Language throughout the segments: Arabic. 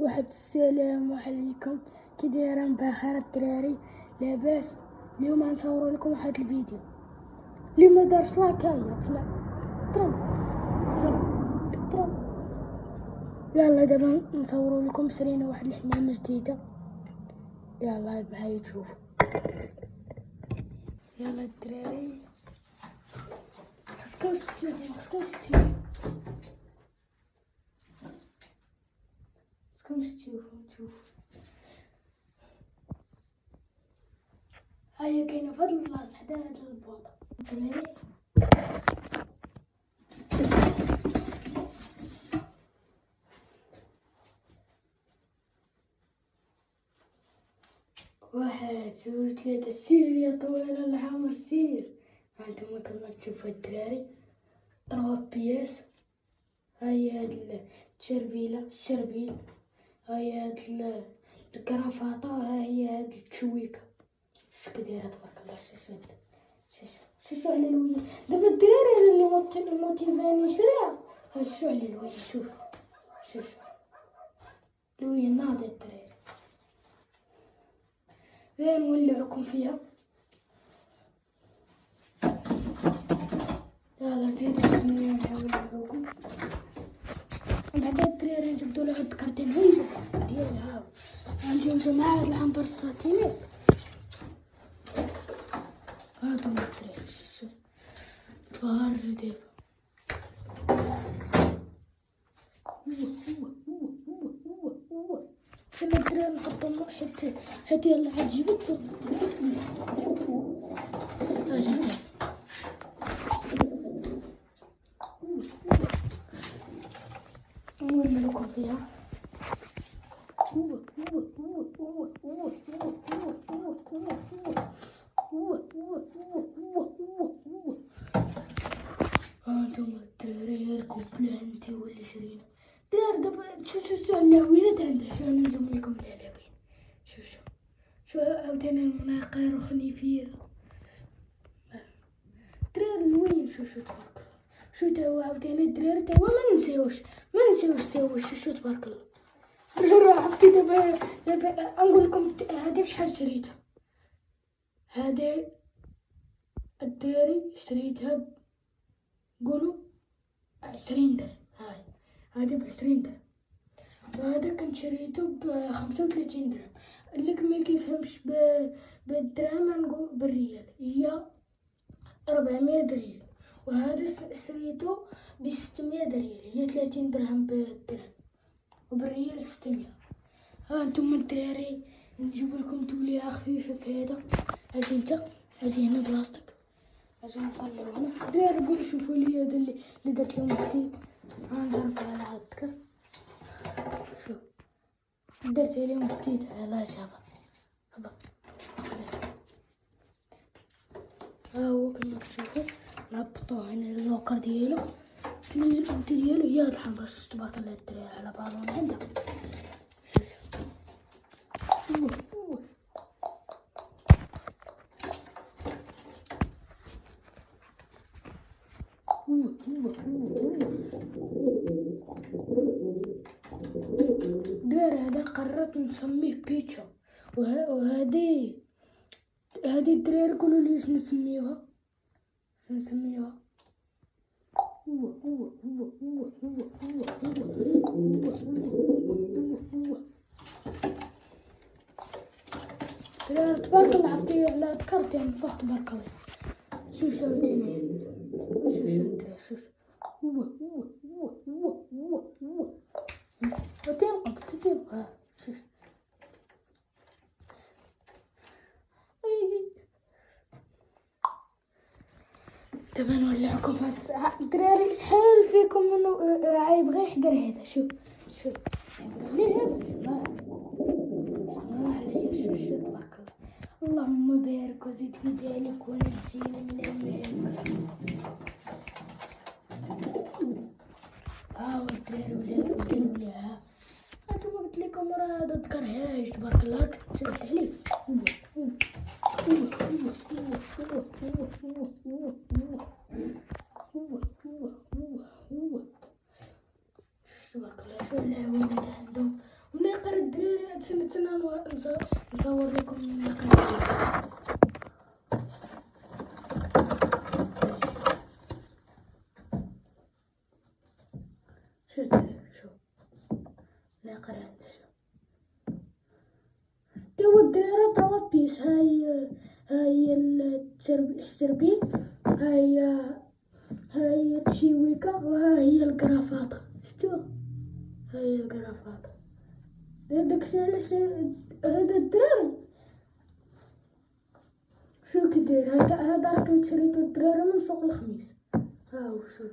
واحد السلام عليكم، كي دايرين بخير الدراري؟ لاباس؟ اليوم غنصوروا لكم واحد الفيديو اللي ما دارش لايك. هيا تسمع طرم طرم. يلا دابا نصوروا لكم شرينا واحد الحمامه جديده. يلا معايا تشوفوا. يلا الدراري خاصكم تشوفوا هيا كاينه في هاد البلاصه حدا هاد البوطه الدراري. واحد جوج ثلاثة، سير يا طويل العمر سير. هانتوما كما تشوفوا الدراري 3 بياس. هاي هاد الشربيل، هاي هاد الكرافطة، ها هي هاد التشويكة. شكو دايرة تبارك الله. شوشو على الوين دابا الدراري اللي موتيفاني نشريها. شوشو على الوين، شوف الوين ناضي الدراري. غير نولعكم فيها. يلا زيدوا نحاول نلعبكم. بعدا الدراري نجبدو لها هاد الكارتين هيدا ديالها. غنجيو مع هاد العنبر الساتينات. هادو الدراري شوف تفرجوا دابا. فين الدراري نحطو حيت يلا عاد جبدتو. اجي نولي لكم فيها. هانتوما الدراري هاركم بلانتي واللي شرينا. دار دابا شو اللاوينات عندها. شو ننزم لكم اللاوين. شو عاوتاني المناقير وخنيفيره. الدراري الوين شو تبارك الله. شو تا هو عاوتاني الدراري تا هو ما ننساوش تا هو شو تبارك الله. الدراري عرفتي دابا نقول لكم هادي بشحال شريتها. هادي الدراري شريتها قولوا 20 درهم. هادي ب20 درهم، وهذا كنت شريته ب35 درهم. اللي ما كيفهمش بالدرهم نقول بالريال هي 400 ريال، وهذا شريته ب600 ريال، هي 30 درهم بالدرهم وبالريال 600. ها انتم الدراري نجيب لكم توليعه خفيفه في هذا. اجي هنا بلاستيك. اجي نطلعو هنا الدراري. قولوا شوفوا لي هذا اللي درت لهم جديد. غنجرب على هاد الكر. شوف درت عليهم جديد على هبط. ها هو كما تشوفوا نهبطوه هنا اللوكر ديالو. الانت ديالو هي هاد الحمرا. شوف تبارك الله الدراري على بالون عندها. دراري هذا قررت نسميه بيتشا. وهذه الدراري قولوا لي شنو نسميوها. دراري تبارك الله عرفتي على ذكرت يعني فوق تبارك الله. شو عاوتاني شو دراري تنقب شوف. دابا نولعكم في هاد الساعة الدراري. شحال فيكم منو يبغي يحقر هذا. شوف يحقر عليه هذا. اسمع عليا. شوف تبارك الله. اللهم بارك وزيد في ذلك ونجينا من الملك. ها هو الدراري ولا هانتوما قلت لكم راه هذا ذكرهاش تبارك الله. راك تسد عليه. تبارك الله. شو العوينات عندهم وما سنة نصور لكم المكان. شو نقرا عندي شو تو الدرارة طلب بيس. هاي السربي، هاي التشيويكا، وهاي القرافاطة. شتو هاي القرافاطة. داكشي علاش هذا الدراري شو كدير. هذا راكم شريتو الدراري من سوق الخميس. هاو شو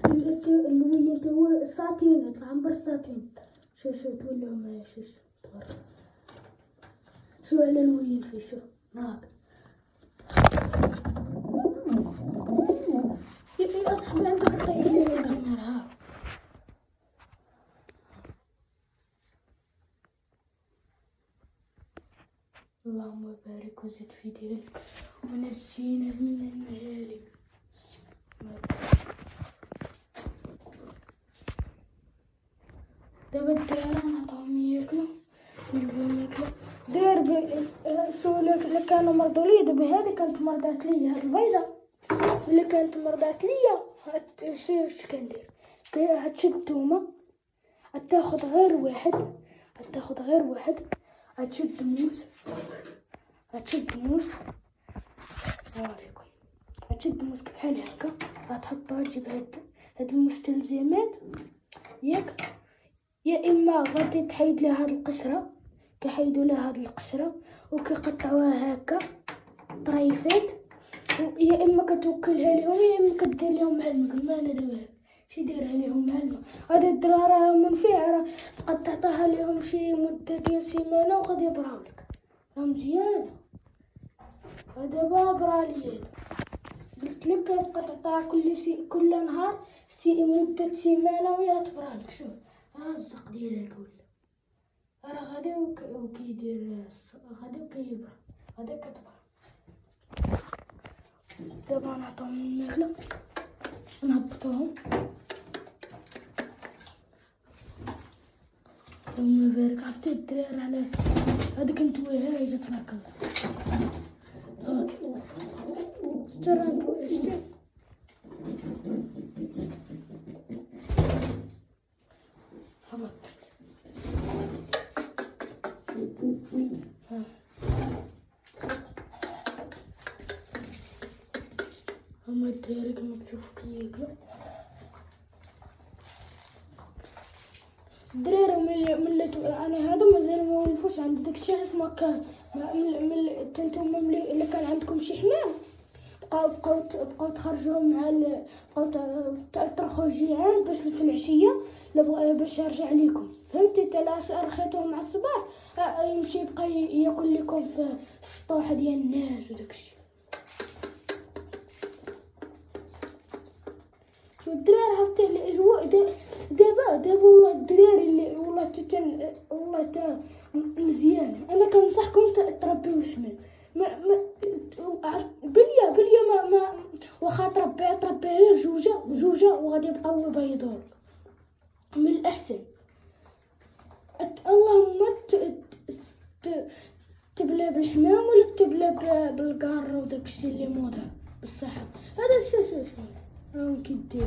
كدير اللوين تو الساطين العنبر الساطين. شو تولعو معايا. شو تبارك. شو على الوين فيه. شو هاك يا صاحبي عندك الطيب اللي القمر. ها اللهم بارك وزد في دينك ونجينا من المهالك. دابا الدراري نعطيهم ياكلو نجيبهم ياكلو. دراري شو اللي كانوا مرضوا ليا. دابا هذه كانت مرضات ليا. هاد البيضه اللي كانت مرضات ليا. شو كندير. هتشد التومه، هتاخد غير واحد، هتشد موس، نوريكم. هتشد موس بحال هكا، هتحطها. تجيب هاد المستلزمات ياك. يا اما غادي تحيد لها هاد القشره، كيحيدوا لها هاد القشره وكيقطعوها هكا طريفات. يا اما كتوكلها لهم، يا اما كدير لهم مع الماء. ما انا دابا شي دايرها لهم مع الماء. هاد الدرارة منفعه، قد تعطيها لهم شي مده ديال سيمانه وغادي يبراولك. راه مزيانه. دابا برالي قلت لك كتبقى تعطيها كل نهار مده سيمانه وهي تبرالك. شوف الزق ديالها ولا راه غادي وكيدير غادي وكيبرا. غادي كتبرا. دابا نعطيهم الماكله نهبطوهم. اللهم بارك. عرفتي الدراري على هذيك نتويها جات تبارك الله. استرا نتوي هبط. هما الدراري كما تشوفوا كياكلوا. الدراري ملي انا هذا مازال ما ولفوش عند داكشي. علاش ما كان نتوما ملي كان عندكم شي حمام بقاو تخرجوهم مع بقاو ترخوا جيعان باش في العشيه باش يرجع ليكم. فهمتي. تلا رخيتوهم مع الصباح يمشي يبقى ياكل لكم في السطوح ديال الناس وداكشي. شو الدراري عرفتي الاجواء دابا والله الدراري اللي والله تا مزيان. انا كنصحكم تربيو الحمام. بليا ما واخا تربي غير جوجه وغادي يبقاو يبيضوا من الاحسن. اللهم تبلا بالحمام ولا تبلا بالقار وداكشي اللي موضه بالصحه. هذا شو ها كيدير.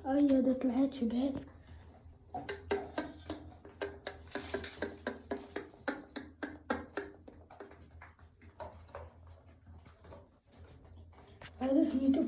هذا طلعت شبعت. هذا سميتو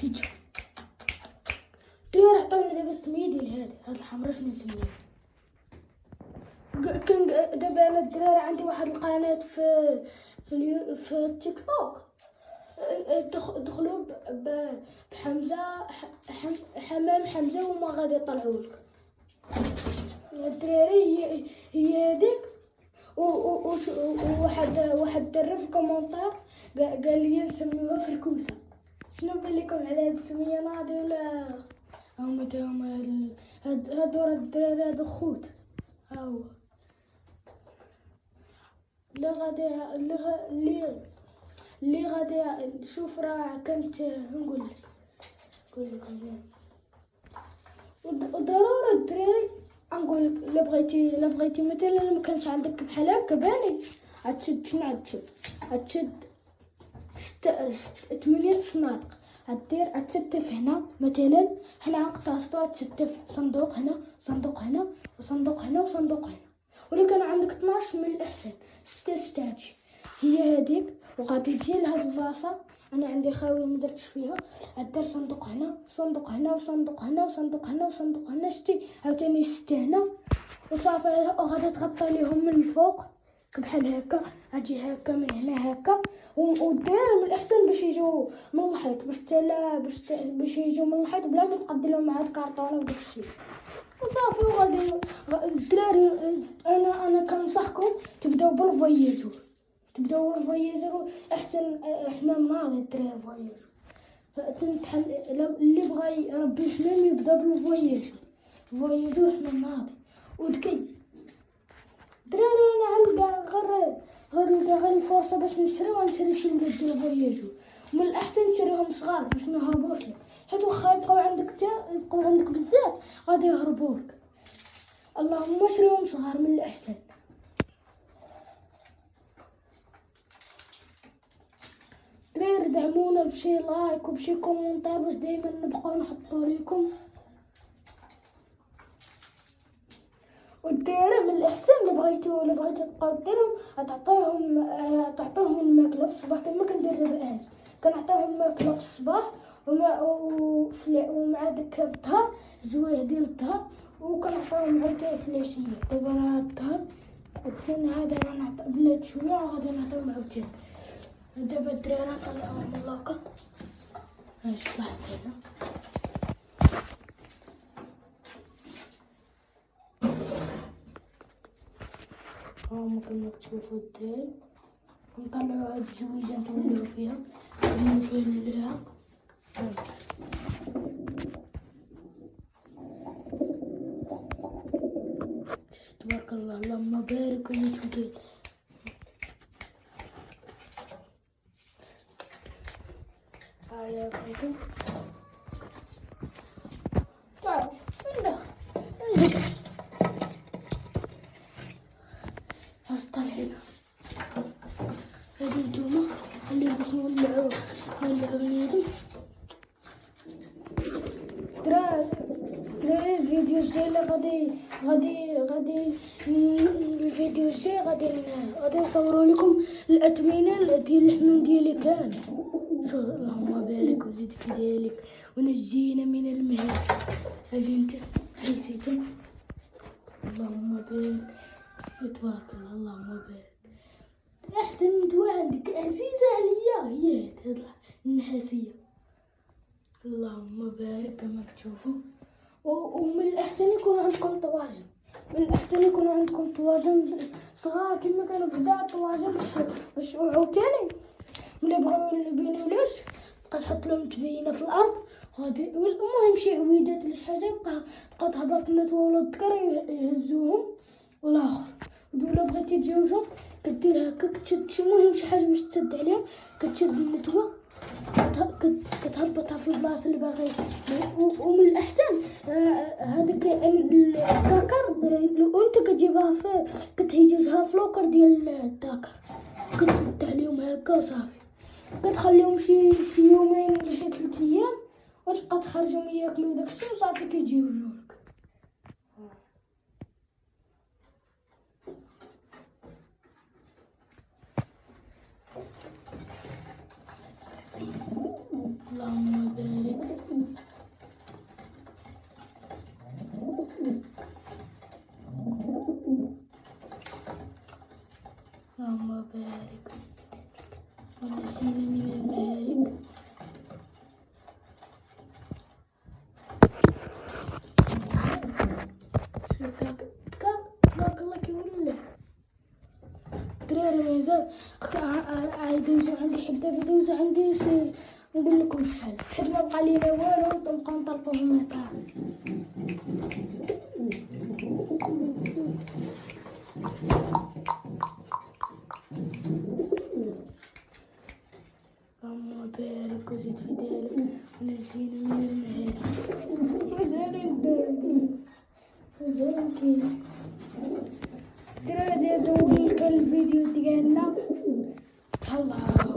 بيتشو. الدراري عطاونا دابا السميه ديال هاد الحمرا. شنو نسميها. كان دابا انا الدراري عندي واحد القناه في التيك توك. دخلوا بحمزه حمام حمزه وما غادي يطلعوا لك. الدراري هي هذيك. واحد درب في الكومونتير قال لي نسميوها فركوسه. شنو بان لكم على هاد السميه ناضي ولا هما هادو الدراري هادو خوت. ها هو اللي اللي غادي شوف راه كنت نقول لك وضروري الدراري نقول لك الا بغيتي مثلا ما كانش عندك بحال هكا باني غتشد شنو غتشد 8 صنادق غتستف هنا مثلا هنا غنقتصدو غتستف صندوق هنا صندوق هنا وصندوق هنا وصندوق هنا ولا كان عندك 12 من الاحسن 6 هادشي هي هذيك وغادي تجي لهاد البلاصه انا عندي خاويه ما درتش فيها غدير صندوق هنا صندوق هنا وصندوق هنا وصندوق هنا وصندوق هنا شتي عاوتاني 6 هنا وصافي وغادي تغطي ليهم من الفوق بحال هكا اجي هكا من هنا هكا ودير من الاحسن باش يجيو من الحيط باش يجيو من الحيط بلا ما تقد لهم مع الكرتونه وداكشي وصافي وغادي الدراري انا كنصحكم تبداو بالفواياجور احسن احنا ناضي الدراري فواياجور اللي بغى يربي شنو يبدا بالفواياجور حنا ناضي ودكي دراري انا عندي غير الفرصه باش نشري شي ولاد ديال الفواياجور من الاحسن نشريهم صغار باش ما يهربوش لك حيت واخا يبقاو عندك بزاف غادي يهربوا لك اللهم شريهم صغار من الاحسن دراري دعمونا بشي لايك وبشي كومونتير باش دائما نبقاو نحطوا لكم والدراري من الاحسن اللي بغيتو تبقاو ديرهم تعطيهم الماكله في الصباح كما كندير دابا انا كنعطيهم الماكله في الصباح ومع داك الظهر زويه ديال الظهر وكنعطيهم عاوتاني في العشيه دابا راه الظهر الاثنين عاد راه نعطي بلات شويه وغادي نعطيهم عاوتاني دابا الدراري نطلعوهم من لاكا اش طلعت هنا ممكن تشوفوا الدراري نطلعوا هاد الزويجه نوليو فيها ليها تبارك الله اللهم بارك ويتوكل هيا كنتو طالعين هادو نتوما خليهم باش نولعو بنيدم دراري الفيديو الجاي غادي الفيديو الجاي غادي نصوروا لكم الاثمنه ديال الحمام ديالي كامل شو اللهم بارك وزيد في ذلك ونجينا من المهلك اجي انت نسيتم اللهم بارك تبارك الله اللهم بارك احسن دواء عندك عزيزه عليا هي هاد النحاسيه اللهم بارك كما تشوفوا ومن الاحسن يكون عندكم طواجن صغار كما كانوا بدا طواجن باش عاوتاني ملي بغاو يبينولوش بقى تحط لهم تبينه في الارض غادي المهم شي عويدات ولا شي حاجه بقى تهبط النتوى ولا الذكر يهزوهم والاخر ولا بغيتي تجاوبهم كدير هكا كتشد المهم شي حاجه باش تسد عليهم كتشد النتوى كتهبطها في البلاصه اللي باغي ومن الاحسن هذاك الذكر وانت كتجيبها كتهيجها في لوكر ديال الذكر كتسد عليهم هكا وصافي كتخليهم شي يومين ولا شي 3 ايام وتبقى تخرجهم ياكلوا داكشي وصافي كيجيو لك اللهم بارك اللهم بارك ونسينا من الماء تبارك الله كيولي الدراري مازال يدوزو عندي حتى يدوزو عندي شي نقول لكم شحال حيت ما بقى لينا والو نبقاو نطلقوا هما كامل اللهم بارك وزد في دالك ونجينا من النهار. مازال كاين. ترى هذا هو الفيديو ديالنا. تهلاو.